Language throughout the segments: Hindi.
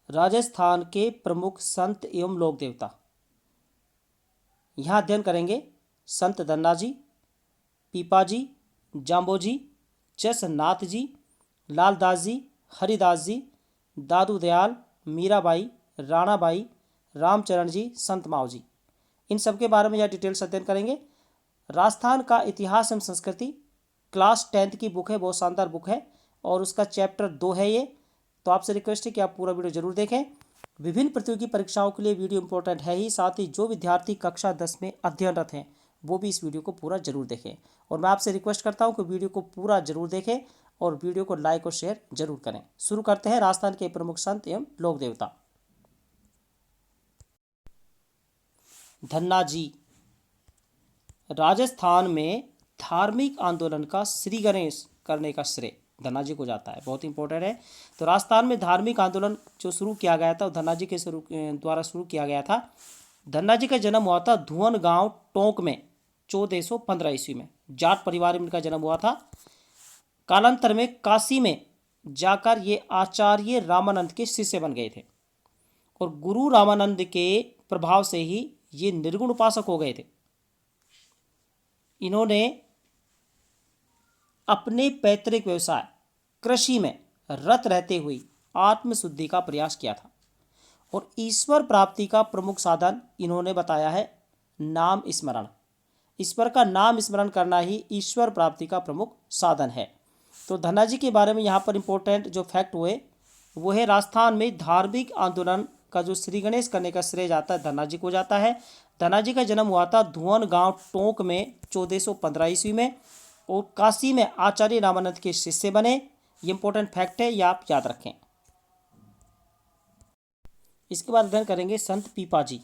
राजस्थान के प्रमुख संत एवं लोक देवता। यहाँ अध्ययन करेंगे संत धन्नाजी, पीपाजी, जाम्बोजी, जसनाथ जी, लालदास जी, हरिदास जी, दादू दयाल, मीराबाई, राणाबाई, रामचरण जी, संत माव जी। इन सब के बारे में यह डिटेल्स अध्ययन करेंगे। राजस्थान का इतिहास एवं संस्कृति क्लास 10th की बुक है, बहुत शानदार बुक है और उसका चैप्टर 2 है ये। तो आपसे रिक्वेस्ट है कि आप पूरा वीडियो जरूर देखें। विभिन्न प्रतियोगी परीक्षाओं के लिए वीडियो इंपॉर्टेंट है ही, साथ ही जो विद्यार्थी कक्षा 10 में अध्ययनरत हैं वो भी इस वीडियो को पूरा जरूर देखें। और मैं आपसे रिक्वेस्ट करता हूं कि वीडियो को पूरा जरूर देखें और वीडियो को लाइक और शेयर जरूर करें। शुरू करते हैं राजस्थान के प्रमुख संत एवं लोक देवता। धन्नाजी। राजस्थान में धार्मिक आंदोलन का श्री गणेश करने का श्रेय धन्नाजी को जाता है, बहुत इंपॉर्टेंट है। तो राजस्थान में धार्मिक आंदोलन जो शुरू किया गया था वो धन्नाजी के द्वारा शुरू किया गया था। धन्नाजी का जन्म हुआ था धुवन गांव टोंक में 1415 ईस्वी में। जाट परिवार में इनका जन्म हुआ था। कालांतर में काशी में जाकर ये आचार्य रामानंद के शिष्य बन गए थे और गुरु रामानंद के प्रभाव से ही ये निर्गुण उपासक हो गए थे। इन्होंने अपने पैतृक व्यवसाय कृषि में रत रहते हुए आत्मशुद्धि का प्रयास किया था और ईश्वर प्राप्ति का प्रमुख साधन इन्होंने बताया है नाम स्मरण। ईश्वर का नाम स्मरण करना ही ईश्वर प्राप्ति का प्रमुख साधन है। तो धन्नाजी के बारे में यहाँ पर इंपॉर्टेंट जो फैक्ट हुए वो है राजस्थान में धार्मिक आंदोलन का जो श्री गणेश करने का श्रेय जाता है धन्नाजी को जाता है। धन्नाजी का जन्म हुआ था धुवन गांव टोंक में 1415 ईस्वी में और काशी में आचार्य रामानंद के शिष्य बने। ये इंपॉर्टेंट फैक्ट है, ये आप याद रखें। इसके बाद अध्ययन करेंगे संत पीपाजी।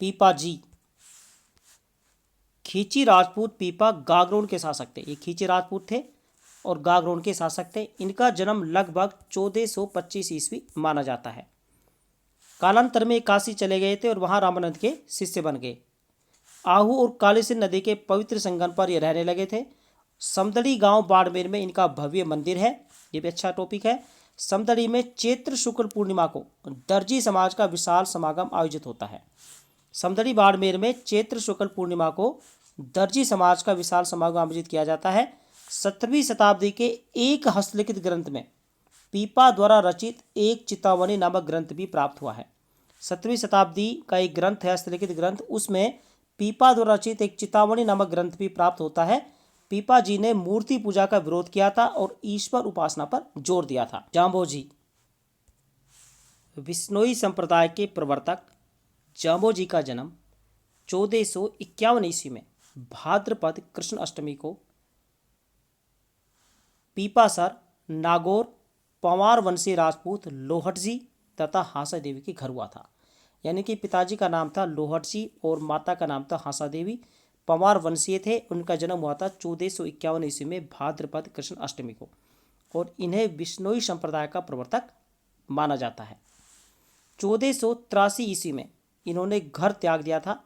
पीपाजी खींची राजपूत पीपा गागरोन के शासक थे। ये खींची राजपूत थे और गागरोन के शासक थे। इनका जन्म लगभग 1425 ईस्वी माना जाता है। कालांतर में काशी चले गए थे और वहां रामानंद के शिष्य बन गए। आहू और कालीसिंध नदी के पवित्र संगम पर ये रहने लगे थे। समदड़ी गांव बाड़मेर में इनका भव्य मंदिर है, ये भी अच्छा टॉपिक है। समदड़ी में चैत्र शुक्ल पूर्णिमा को दर्जी समाज का विशाल समागम आयोजित होता है। समदड़ी बाड़मेर में चैत्र शुक्ल पूर्णिमा को दर्जी समाज का विशाल समागम आयोजित किया जाता है। 17वीं शताब्दी के एक हस्तलिखित ग्रंथ में पीपा द्वारा रचित एक चितावनी नामक ग्रंथ भी प्राप्त हुआ है। 17वीं शताब्दी का एक ग्रंथ है हस्तलिखित ग्रंथ, उसमें पीपा द्वारा रचित एक चितावनी नामक ग्रंथ भी प्राप्त होता है। पीपा जी ने मूर्ति पूजा का विरोध किया था और ईश्वर उपासना पर जोर दिया था। जाम्बोजी विश्नोई संप्रदाय के प्रवर्तक जाम्बोजी का जन्म 1451 ईस्वी में भाद्रपद कृष्ण अष्टमी को पीपासर नागौर पंवार वंशी राजपूत लोहट जी तथा हासा देवी के घर हुआ था। यानी कि पिताजी का नाम था लोहट जी और माता का नाम था हासा देवी। पंवार वंशीय थे। उनका जन्म हुआ था 1451 ईस्वी में भाद्रपद कृष्ण अष्टमी को और इन्हें बिश्नोई संप्रदाय का प्रवर्तक माना जाता है। 1483 ईस्वी में इन्होंने घर त्याग दिया था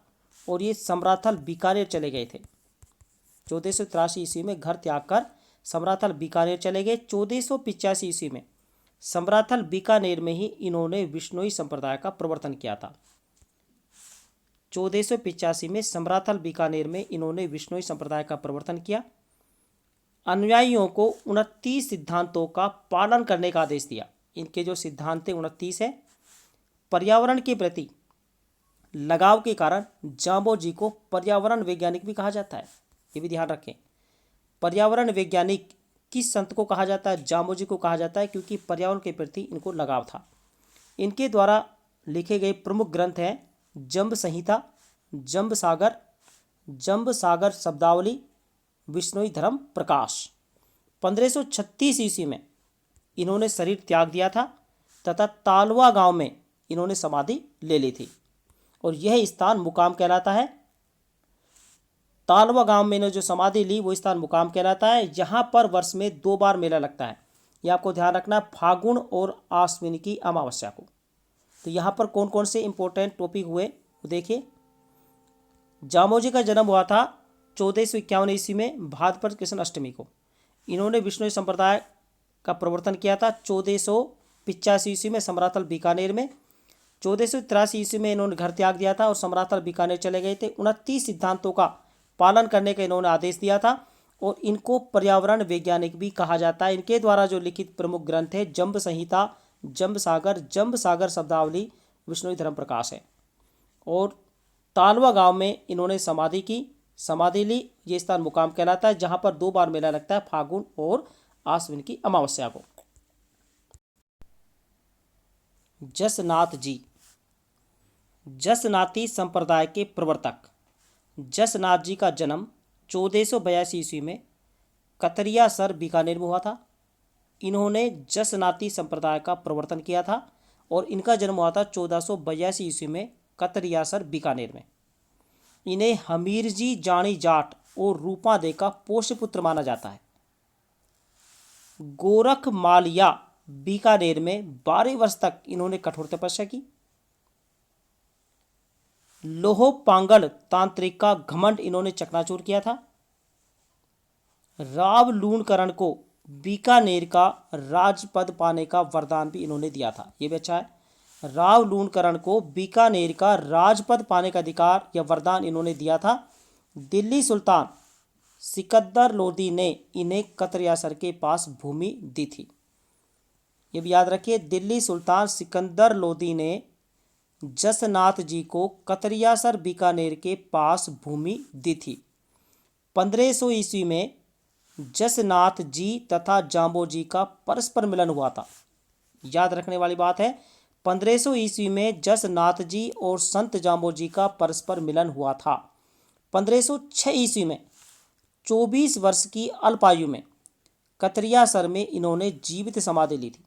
और ये समराथल बीकानेर चले गए थे। 1483 ईस्वी में घर त्याग कर समराथल बीकानेर चले गए। 1485 ईस्वी में समराथल बीकानेर में ही इन्होंने बिश्नोई संप्रदाय का प्रवर्तन किया था। 1485 में समराथल बीकानेर में इन्होंने बिश्नोई संप्रदाय का प्रवर्तन किया। अनुयायियों को 29 सिद्धांतों का पालन करने का आदेश दिया। इनके जो सिद्धांत थे 29 है। पर्यावरण के प्रति लगाव के कारण जाम्बोजी को पर्यावरण वैज्ञानिक भी कहा जाता है, ये भी ध्यान रखें। पर्यावरण वैज्ञानिक किस संत को कहा जाता है? जाम्बोजी को कहा जाता है, क्योंकि पर्यावरण के प्रति इनको लगाव था। इनके द्वारा लिखे गए प्रमुख ग्रंथ हैं जंब संहिता, जंब सागर शब्दावली, विश्नोई धर्म प्रकाश। 1536 ईस्वी में इन्होंने शरीर त्याग दिया था तथा तालवा गांव में इन्होंने समाधि ले ली थी और यह स्थान मुकाम कहलाता है। तालवा गांव में जो समाधि ली वो स्थान मुकाम कहलाता है। यहाँ पर वर्ष में 2 बार मेला लगता है, ये आपको ध्यान रखना, फागुन और आश्विन की अमावस्या को। तो यहाँ पर कौन कौन से इंपॉर्टेंट टॉपिक हुए देखिए। जाम्बोजी का जन्म हुआ था 1451 ईस्वी में भाद्रपद कृष्ण अष्टमी को। इन्होंने विष्णु संप्रदाय का प्रवर्तन किया था 1485 85 ईस्वी में समराथल बीकानेर में। 1483 ईस्वी में इन्होंने घर त्याग दिया था और समराथल बीकानेर चले गए थे। 29 सिद्धांतों का पालन करने का इन्होंने आदेश दिया था और इनको पर्यावरण वैज्ञानिक भी कहा जाता है। इनके द्वारा जो लिखित प्रमुख ग्रंथ है जम्ब संहिता, जम्ब सागर शब्दावली, विष्णु धर्म प्रकाश है। और तालवा गांव में इन्होंने समाधि ली। ये स्थान मुकाम कहलाता है जहां पर 2 बार मेला लगता है, फागुन और आश्विन की अमावस्या को। जसनाथ जी, जसनाती संप्रदाय के प्रवर्तक जसनाथ जी का जन्म 1482 ईस्वी में कतरियासर बीकानेर में हुआ था। इन्होंने जसनाती संप्रदाय का प्रवर्तन किया था और इनका जन्म हुआ था 1482 ईस्वी में कतरियासर बीकानेर में। इन्हें हमीरजी जानी जाट और रूपादे का पोष्य पुत्र माना जाता है। गोरख मालिया बीकानेर में 12 वर्ष तक इन्होंने कठोर तपस्या की। लोहो पांगल तांत्रिक का घमंड इन्होंने चकनाचूर किया था। राव लूणकरण को बीकानेर का राजपद पाने का वरदान भी इन्होंने दिया था। ये भी अच्छा है। राव लूणकरण को बीकानेर का राजपद पाने का अधिकार या वरदान इन्होंने दिया था। दिल्ली सुल्तान सिकंदर लोदी ने इन्हें कतरियासर के पास भूमि दी थी। ये भी याद रखिए, दिल्ली सुल्तान सिकंदर लोदी ने जसनाथ जी को कतरियासर बीकानेर के पास भूमि दी थी। 1500 ईस्वी में जसनाथ जी तथा जाम्बो जी का परस्पर मिलन हुआ था। याद रखने वाली बात है, 1500 ईस्वी में जसनाथ जी और संत जाम्बो जी का परस्पर मिलन हुआ था। 1506 ईस्वी में 24 वर्ष की अल्पायु में कतरियासर में इन्होंने जीवित समाधि ली थी।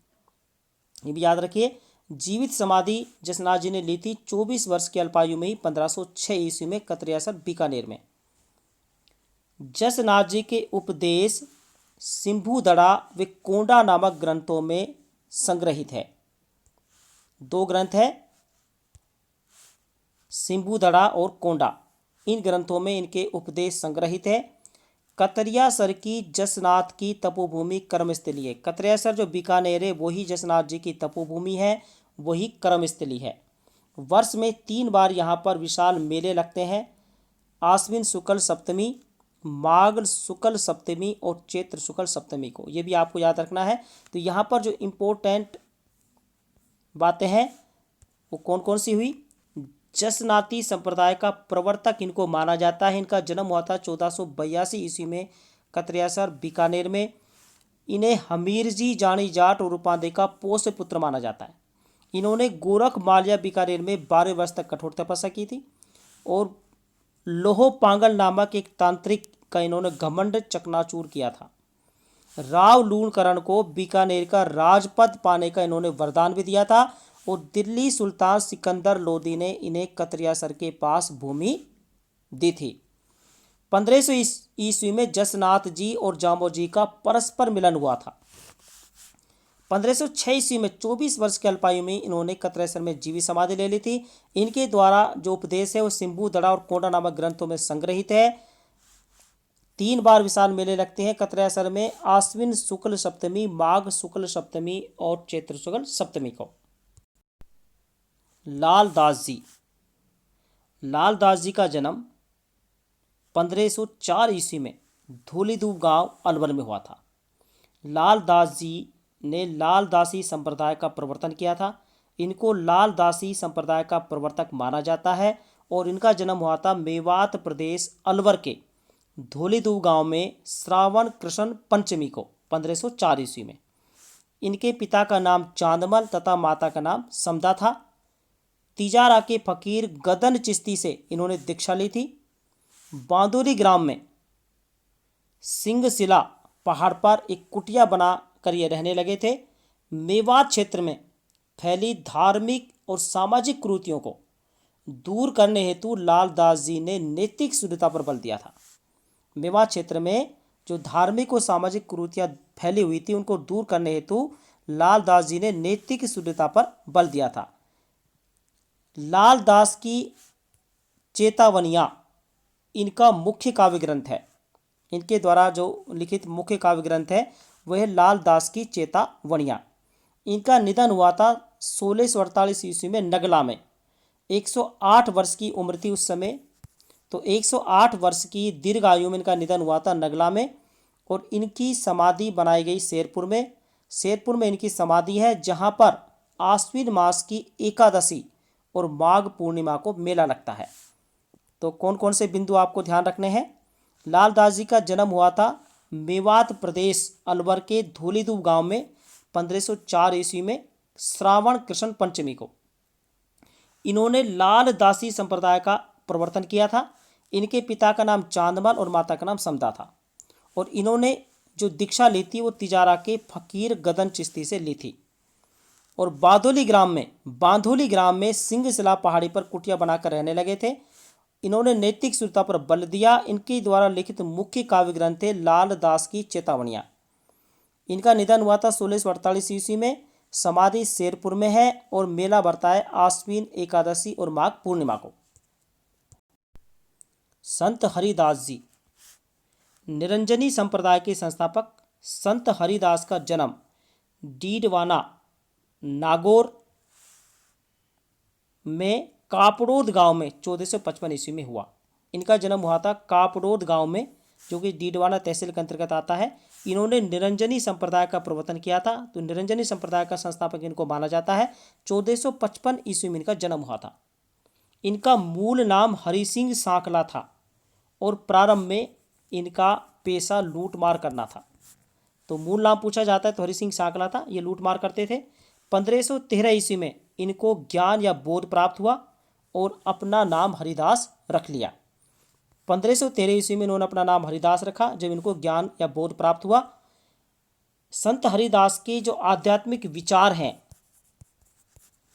ये भी याद रखिए, जीवित समाधि जसनाथ जी ने ली थी 24 वर्ष की अल्पायु में ही 1506 ईस्वी में कतरियासर बीकानेर में। जसनाथ जी के उपदेश सिंभुदड़ा व कोंडा नामक ग्रंथों में संग्रहित है। 2 ग्रंथ है, सिंभुदड़ा और कोंडा। इन ग्रंथों में इनके उपदेश संग्रहित है। कतरियासर की जसनाथ की तपोभूमि कर्मस्थली है। कतरियासर जो बीकानेर है वही जसनाथ जी की तपोभूमि है, वही कर्मस्थली है। वर्ष में 3 बार यहाँ पर विशाल मेले लगते हैं, आश्विन शुक्ल सप्तमी, माघ शुक्ल सप्तमी और चैत्र शुक्ल सप्तमी को। ये भी आपको याद रखना है। तो यहाँ पर जो इम्पोर्टेंट बातें हैं वो कौन कौन सी हुई? जसनाती संप्रदाय का प्रवर्तक इनको माना जाता है। इनका जन्म हुआ था 1482 ईस्वी में कतरियासर बीकानेर में। इन्हें हमीरजी जानी जाट और रूपांदे का पोष्य पुत्र माना जाता है। इन्होंने गोरख मालिया बीकानेर में 12 वर्ष तक कठोर तपस्या की थी और लोहो पांगल नामक एक तांत्रिक का इन्होंने घमंड चकनाचूर किया था। राव लूणकरण को बीकानेर का राजपद पाने का इन्होंने वरदान भी दिया था और दिल्ली सुल्तान सिकंदर लोदी ने इन्हें कतरियासर के पास भूमि दी थी। 1500 ईस्वी में जसनाथ जी और जाम्बो जी का परस्पर मिलन हुआ था। 1506 ईस्वी में 24 वर्ष की अल्पायु में इन्होंने कतरियासर में जीवित समाधि ले ली थी। इनके द्वारा जो उपदेश है वो सिंभुदड़ा और कोंडा नामक ग्रंथों में संग्रहित है। 3 बार विशाल मेले लगते हैं कतरियासर में, आश्विन शुक्ल सप्तमी, माघ शुक्ल सप्तमी और चैत्र शुक्ल सप्तमी को। लालदास जी, लालदास जी का जन्म 1504 ईस्वी में धूलीदूब गांव अलवर में हुआ था। लालदास जी ने लालदासी संप्रदाय का प्रवर्तन किया था। इनको लालदासी संप्रदाय का प्रवर्तक माना जाता है और इनका जन्म हुआ था मेवात प्रदेश अलवर के धूलीदूब गांव में श्रावण कृष्ण पंचमी को 1504 ईस्वी में। इनके पिता का नाम चांदमल तथा माता का नाम समदा था। तिजारा के फकीर गदन चिश्ती से इन्होंने दीक्षा ली थी। बांदुरी ग्राम में सिंगशिला पहाड़ पर एक कुटिया बना कर ये रहने लगे थे। मेवात क्षेत्र में फैली धार्मिक और सामाजिक कुरीतियों को दूर करने हेतु लालदास जी ने नैतिक शुद्धता पर बल दिया था। मेवात क्षेत्र में जो धार्मिक और सामाजिक कुरीतियाँ फैली हुई थी उनको दूर करने हेतु लालदास जी ने नैतिक शुद्धता पर बल दिया था। लालदास की चेतावनियाँ इनका मुख्य काव्य ग्रंथ है। इनके द्वारा जो लिखित मुख्य काव्य ग्रंथ है वह है लालदास की चेतावनियाँ। इनका निधन हुआ था 1648 ईस्वी में नगला में। 108 वर्ष की उम्र थी उस समय। तो 108 वर्ष की दीर्घ आयु में इनका निधन हुआ था नगला में। और इनकी समाधि बनाई गई शेरपुर में। शेरपुर में इनकी समाधि है, जहाँ पर आश्विन मास की एकादशी और माघ पूर्णिमा को मेला लगता है। तो कौन कौन से बिंदु आपको ध्यान रखने हैं। लालदास जी का जन्म हुआ था मेवात प्रदेश अलवर के धूलीधूप गांव में 1504 ईस्वी में श्रावण कृष्ण पंचमी को। इन्होंने लालदासी संप्रदाय का प्रवर्तन किया था। इनके पिता का नाम चांदमल और माता का नाम समदा था। और इन्होंने जो दीक्षा ली थी वो तिजारा के फकीर गदन चिश्ती से ली थी। और बांधोली ग्राम में सिंहशिला पहाड़ी पर कुटिया बनाकर रहने लगे थे। इन्होंने नैतिक शुद्धता पर बल दिया। इनके द्वारा लिखित मुख्य काव्य ग्रंथ है लालदास की चेतावनियाँ। इनका निधन हुआ था 1648 ईस्वी में। समाधि शेरपुर में है और मेला बढ़ता है आश्विन एकादशी और माघ पूर्णिमा को। संत हरिदास जी निरंजनी संप्रदाय के संस्थापक। संत हरिदास का जन्म डीडवाना नागौर में कापड़ोद गांव में 1455 ईस्वी में हुआ। इनका जन्म हुआ था कापड़ोद गांव में, जो कि डीडवाना तहसील के अंतर्गत आता है। इन्होंने निरंजनी संप्रदाय का प्रवर्तन किया था। तो निरंजनी संप्रदाय का संस्थापक इनको माना जाता है। 1455 ईस्वी में इनका जन्म हुआ था। इनका मूल नाम हरि सिंह सांकला था और प्रारंभ में इनका पेशा लूटमार करना था। तो मूल नाम पूछा जाता है तो हरि सिंह सांकला था, ये लूटमार करते थे। 1513 ईस्वी में इनको ज्ञान या बोध प्राप्त हुआ और अपना नाम हरिदास रख लिया। 1513 ईस्वी में इन्होंने अपना नाम हरिदास रखा जब इनको ज्ञान या बोध प्राप्त हुआ। संत हरिदास के जो आध्यात्मिक विचार हैं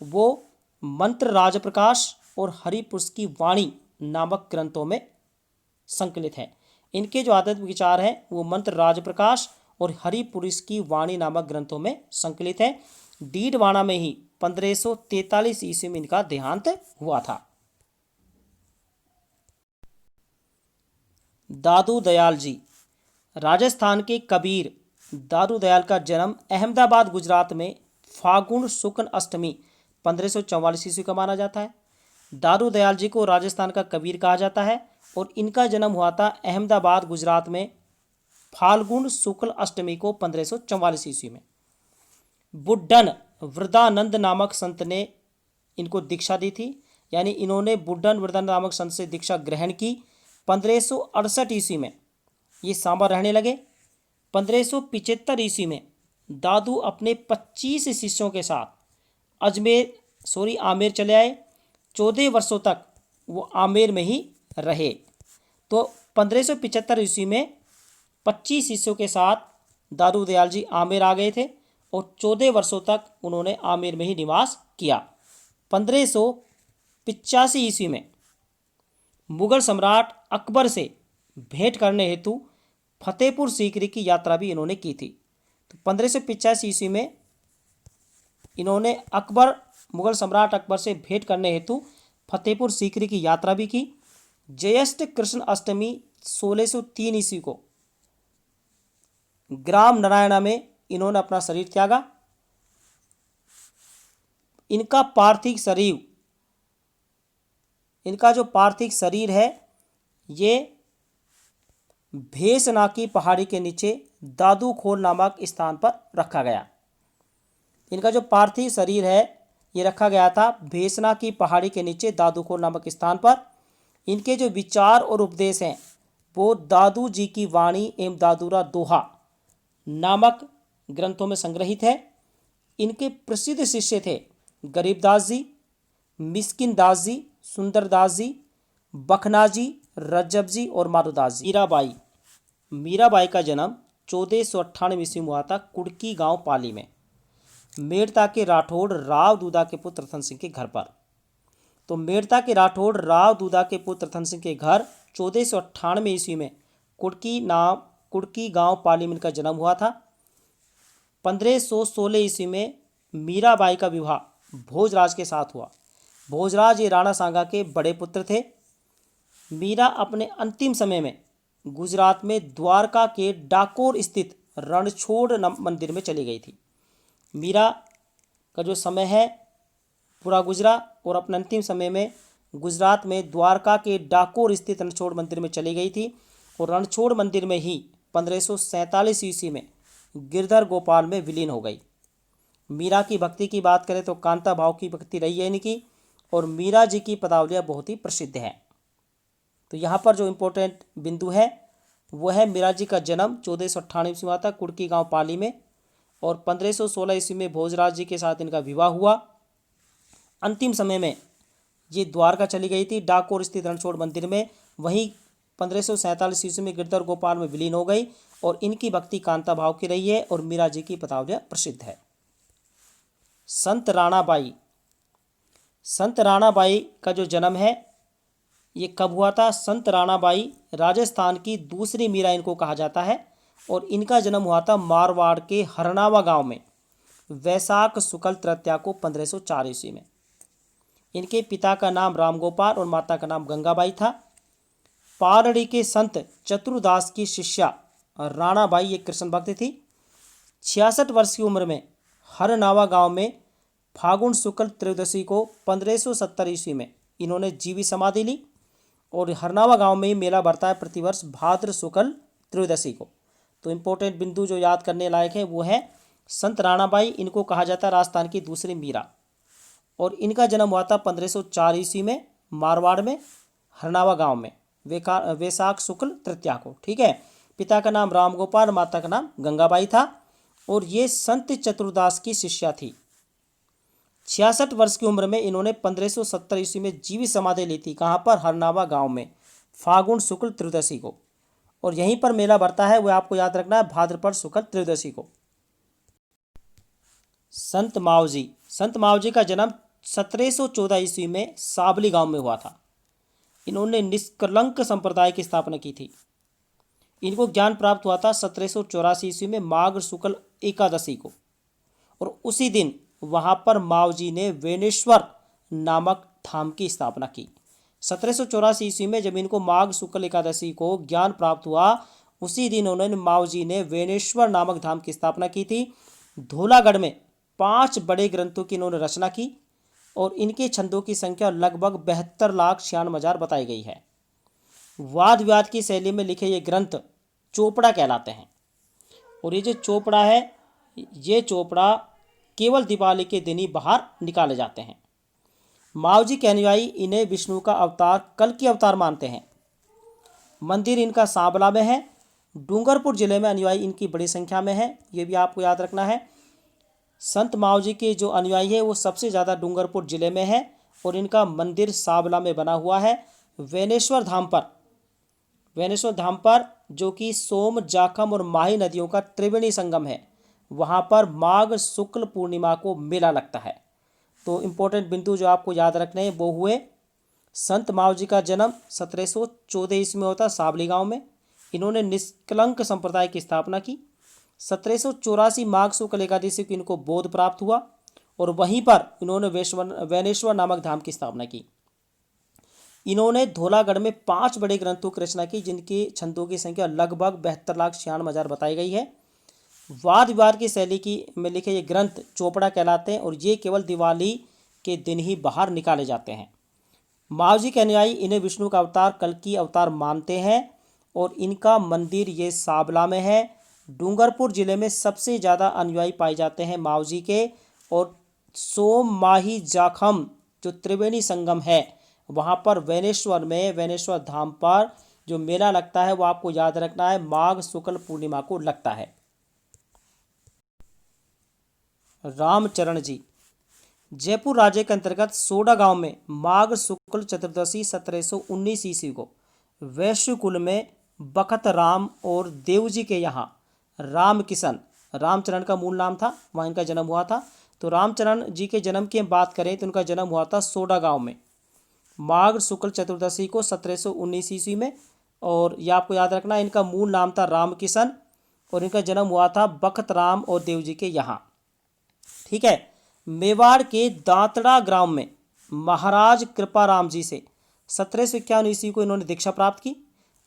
वो मंत्र राजप्रकाश और हरिपुरुष की वाणी नामक ग्रंथों में संकलित हैं। इनके जो आध्यात्मिक विचार हैं वो मंत्र राजप्रकाश और हरिपुरुष की वाणी नामक ग्रंथों में संकलित है। डीडवाना में ही 1543 ईस्वी में इनका देहांत हुआ था। दादू दयाल जी राजस्थान के कबीर दादू दयाल का जन्म अहमदाबाद गुजरात में फागुन शुक्ल अष्टमी 1544 ईस्वी का माना जाता है। दादू दयाल जी को राजस्थान का कबीर कहा जाता है और इनका जन्म हुआ था अहमदाबाद गुजरात में फाल्गुन शुक्ल अष्टमी को 1544 ईस्वी में। बुड्ढन वृदानंद नामक संत ने इनको दीक्षा दी थी, यानी इन्होंने बुड्ढन वृदानंद नामक संत से दीक्षा ग्रहण की 1568 ईस्वी में। ये सांबा रहने लगे। 1575 ईस्वी में दादू अपने 25 शिष्यों के साथ आमेर चले आए। 14 वर्षों तक वो आमेर में ही रहे। तो 1575 ईस्वी में 25 शिष्यों के साथ दादू दयाल जी आमेर आ गए थे और 14 वर्षों तक उन्होंने आमेर में ही निवास किया। 1585 ईस्वी में मुगल सम्राट अकबर से भेंट करने हेतु फतेहपुर सीकरी की यात्रा भी इन्होंने की थी। तो 1585 ईस्वी में इन्होंने मुगल सम्राट अकबर से भेंट करने हेतु फतेहपुर सीकरी की यात्रा भी की। ज्येष्ठ कृष्ण अष्टमी 1603 ईस्वी को ग्राम नारायणा में इन्होंने अपना शरीर त्यागा। इनका जो पार्थिव शरीर है ये भेसनाकी पहाड़ी के नीचे दादू खोल नामक स्थान पर रखा गया। इनका जो पार्थिव शरीर है ये रखा गया था भेसना की पहाड़ी के नीचे दादू खोल नामक स्थान पर। इनके जो विचार और उपदेश हैं वो दादू जी की वाणी एवं दादूरा दोहा नामक ग्रंथों में संग्रहित है। इनके प्रसिद्ध शिष्य थे गरीबदास जी, मिस्किन दास जी, सुंदरदास जी, बखना जी, रज्जब जी और माधोदास जी। मीराबाई का जन्म 1498 ईस्वी में हुआ था कुड़की गांव पाली में मेड़ता के राठौड़ राव दूदा के पुत्र रतन सिंह के घर पर। तो मेड़ता के राठौड़ राव दूदा के पुत्र रतन सिंह के घर 1498 ईस्वी में कुड़की गांव पाली में इनका जन्म हुआ था। 1516 ईस्वी में मीराबाई का विवाह भोजराज के साथ हुआ। भोजराज ये राणा सांगा के बड़े पुत्र थे। मीरा अपने अंतिम समय में गुजरात में द्वारका के डाकोर स्थित रणछोड़ मंदिर में चली गई थी। मीरा का जो समय है पूरा गुजरा और अपने अंतिम समय में गुजरात में द्वारका के डाकोर स्थित रणछोड़ मंदिर में चली गई थी और रणछोड़ मंदिर में ही 1547 ईस्वी में गिरधर गोपाल में विलीन हो गई। मीरा की भक्ति की बात करें तो कांता भाव की भक्ति रही है इनकी और मीरा जी की पदावलियाँ बहुत ही प्रसिद्ध हैं। तो यहाँ पर जो इम्पोर्टेंट बिंदु है वो है मीरा जी का जन्म 1498 ईस्वी में हुआ था कुड़की गांव पाली में और 1516 ईस्वी में भोजराज जी के साथ इनका विवाह हुआ। अंतिम समय में ये द्वारका चली गई थी डाकोर स्थित रणछोड़ मंदिर में, वहीं 1547 ईस्वी में गिरधर गोपाल में विलीन हो गई और इनकी भक्ति कांता भाव की रही है और मीरा जी की पदावलियाँ प्रसिद्ध है। संत राणाबाई, संत राणाबाई का जो जन्म है ये कब हुआ था? संत राणाबाई राजस्थान की दूसरी मीरा इनको कहा जाता है और इनका जन्म हुआ था मारवाड़ के हरनावा गांव में वैशाख शुक्ल तृतीया को 1504 ईस्वी में। इनके पिता का नाम रामगोपाल और माता का नाम गंगाबाई था। पारड़ी के संत चतुरदास की शिष्या राणाबाई एक कृष्ण भक्त थी। 66 वर्ष की उम्र में हरनावा गांव में फागुन शुक्ल त्रयोदशी को 1570 ईस्वी में इन्होंने जीवी समाधि ली और हरनावा गांव में ही मेला भरता है प्रतिवर्ष भाद्र शुक्ल त्रयोदशी को। तो इम्पोर्टेंट बिंदु जो याद करने लायक है वो है संत राणाबाई, इनको कहा जाता है राजस्थान की दूसरी मीरा और इनका जन्म हुआ था 1504 ईस्वी में मारवाड़ में हरनावा गांव में वैशाख शुक्ल तृतीया को। ठीक है, पिता का नाम रामगोपाल, माता का नाम गंगाबाई था और ये संत चतुरदास की शिष्या थी। 66 वर्ष की उम्र में इन्होंने 1570 ईस्वी में जीवित समाधि ली थी। कहाँ पर? हरनावा गांव में फागुन शुक्ल त्रयोदशी को और यहीं पर मेला भरता है, वो आपको याद रखना है भाद्रपद शुक्ल त्रयोदशी को। संत मावजी, संत मावजी का जन्म 1714 ईस्वी में साबली गांव में हुआ था। इन्होंने निष्कलंक संप्रदाय की स्थापना की थी। इनको ज्ञान प्राप्त हुआ था 1784 ईस्वी में माघ शुक्ल एकादशी को और उसी दिन वहाँ पर मावजी ने वेनेश्वर नामक धाम की स्थापना की। 1784 ईस्वी में जब इनको माघ शुक्ल एकादशी को ज्ञान प्राप्त हुआ उसी दिन उन्होंने मावजी ने वेनेश्वर नामक धाम की स्थापना की थी। धौलागढ़ में 5 बड़े ग्रंथों की इन्होंने रचना की और इनके छंदों की संख्या लगभग 72,96,000 बताई गई है। वाद विवाद की शैली में लिखे ये ग्रंथ चोपड़ा कहलाते हैं और ये जो चोपड़ा है ये चोपड़ा केवल दिवाली के दिन ही बाहर निकाले जाते हैं। मावजी के अनुयायी इन्हें विष्णु का अवतार कल की अवतार मानते हैं। मंदिर इनका सांबला में है। डूंगरपुर जिले में अनुयायी इनकी बड़ी संख्या में है, ये भी आपको याद रखना है। संत मावजी के जो अनुयायी है वो सबसे ज़्यादा डूंगरपुर जिले में है और इनका मंदिर सांबला में बना हुआ है। वेनेश्वर धाम पर जो कि सोम, जाखम और माही नदियों का त्रिवेणी संगम है, वहाँ पर माघ शुक्ल पूर्णिमा को मेला लगता है। तो इम्पोर्टेंट बिंदु जो आपको याद रखने हैं वो हुए संत मावजी का जन्म 1714 ईस्वी में होता साबली गांव में। इन्होंने निष्कलंक संप्रदाय की स्थापना की। 1784 माघ शुक्ल एकादशी को इनको बोध प्राप्त हुआ और वहीं पर इन्होंने वेनेश्वर नामक धाम की स्थापना की। इन्होंने धौलागढ़ में 5 बड़े ग्रंथों की रचना की जिनकी छंदों की संख्या लगभग 72,96,000 बताई गई है। वाद विवाद की शैली की में लिखे ये ग्रंथ चोपड़ा कहलाते हैं और ये केवल दिवाली के दिन ही बाहर निकाले जाते हैं। मावजी के अनुयायी इन्हें विष्णु का अवतार कल की अवतार मानते हैं और इनका मंदिर ये सांबला में है। डूंगरपुर जिले में सबसे ज़्यादा अनुयायी पाए जाते हैं मावजी के और सोम, माही, जाखम जो त्रिवेणी संगम है वहाँ पर वेनेश्वर धाम पर जो मेला लगता है वो आपको याद रखना है माघ शुक्ल पूर्णिमा को लगता है। रामचरण जी, जयपुर राज्य के अंतर्गत सोडा गांव में माघ शुक्ल चतुर्दशी 1719 ईस्वी को वैश्य कुल में बखत राम और देवजी के यहाँ रामचरण का मूल नाम था, वहाँ इनका जन्म हुआ था। तो रामचरण जी के जन्म की हम बात करें तो उनका जन्म हुआ था सोडा गांव में माघ शुक्ल चतुर्दशी को 1719 ईस्वी में और यह आपको याद रखना इनका मूल नाम था रामकिशन और इनका जन्म हुआ था बखत राम और देवजी के यहाँ। ठीक है, मेवाड़ के दांतड़ा ग्राम में महाराज कृपाराम जी से 1751 ईस्वी को इन्होंने दीक्षा प्राप्त की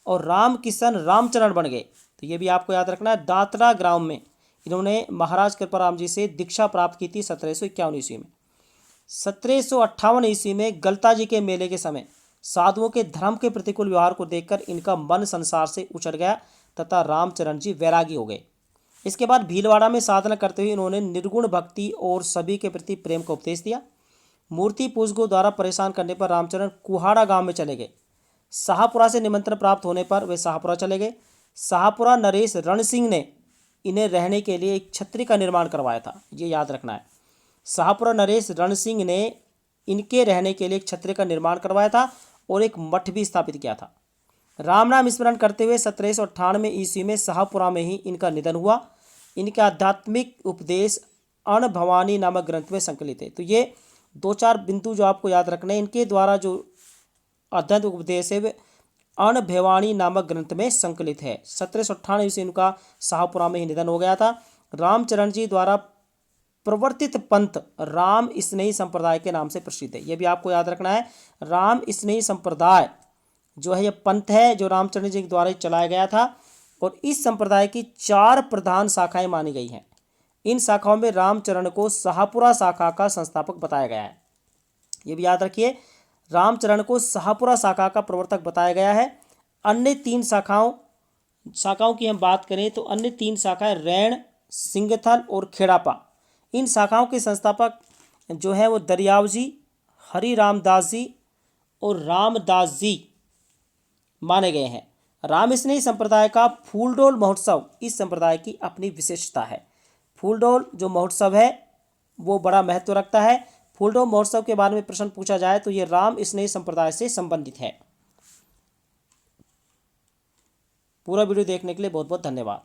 और रामकिशन रामचरण बन गए। तो ये भी आपको याद रखना है। दांतड़ा ग्राम में इन्होंने महाराज कृपाराम जी से दीक्षा प्राप्त की थी 1751 ईस्वी में। 1758 ईस्वी में गलता जी के मेले के समय साधुओं के धर्म के प्रतिकूल व्यवहार को देखकर इनका मन संसार से उचट गया तथा रामचरण जी वैरागी हो गए। इसके बाद भीलवाड़ा में साधना करते हुए इन्होंने निर्गुण भक्ति और सभी के प्रति प्रेम का उपदेश दिया। मूर्ति पूजकों द्वारा परेशान करने पर रामचरण कुहाड़ा गांव में चले गए। शाहपुरा से निमंत्रण प्राप्त होने पर वे शाहपुरा चले गए। शाहपुरा नरेश रण सिंह ने इन्हें रहने के लिए एक छत्री का निर्माण करवाया था, ये याद रखना है। शाहपुरा नरेश रण सिंह ने इनके रहने के लिए एक छत्री का निर्माण करवाया था और एक मठ भी स्थापित किया था। राम नाम स्मरण करते हुए 1798 ईस्वी में शाहपुरा में ही इनका निधन हुआ। इनके आध्यात्मिक उपदेश अण भवानी नामक ग्रंथ में संकलित है। तो ये 2-4 बिंदु जो आपको याद रखने हैं, इनके द्वारा जो आध्यात्मिक उपदेश है वे अण भवानी नामक ग्रंथ में संकलित है। 1798 ईस्वी इनका शाहपुरा में ही निधन हो गया था। रामचरण जी द्वारा प्रवर्तित पंथ राम स्नेही संप्रदाय के नाम से प्रसिद्ध है, ये भी आपको याद रखना है। राम स्नेही संप्रदाय जो है ये पंथ है जो रामचरण जी के द्वारा चलाया गया था और इस संप्रदाय की 4 प्रधान शाखाएं मानी गई हैं। इन शाखाओं में रामचरण को शाहपुरा शाखा का संस्थापक बताया गया है, ये भी याद रखिए। रामचरण को शाहपुरा शाखा का प्रवर्तक बताया गया है। अन्य 3 शाखाओं की हम बात करें तो अन्य 3 शाखाएं रैण, सिंगथल और खेड़ापा। इन शाखाओं के संस्थापक जो है वो दरियाव जी, हरि रामदास जी और रामदास जी माने गए हैं। रामस्नेही संप्रदाय का फूलडोल महोत्सव इस संप्रदाय की अपनी विशेषता है। फूलडोल जो महोत्सव है वो बड़ा महत्व रखता है। फूलडोल महोत्सव के बारे में प्रश्न पूछा जाए तो ये राम स्नेही संप्रदाय से संबंधित है। पूरा वीडियो देखने के लिए बहुत बहुत धन्यवाद।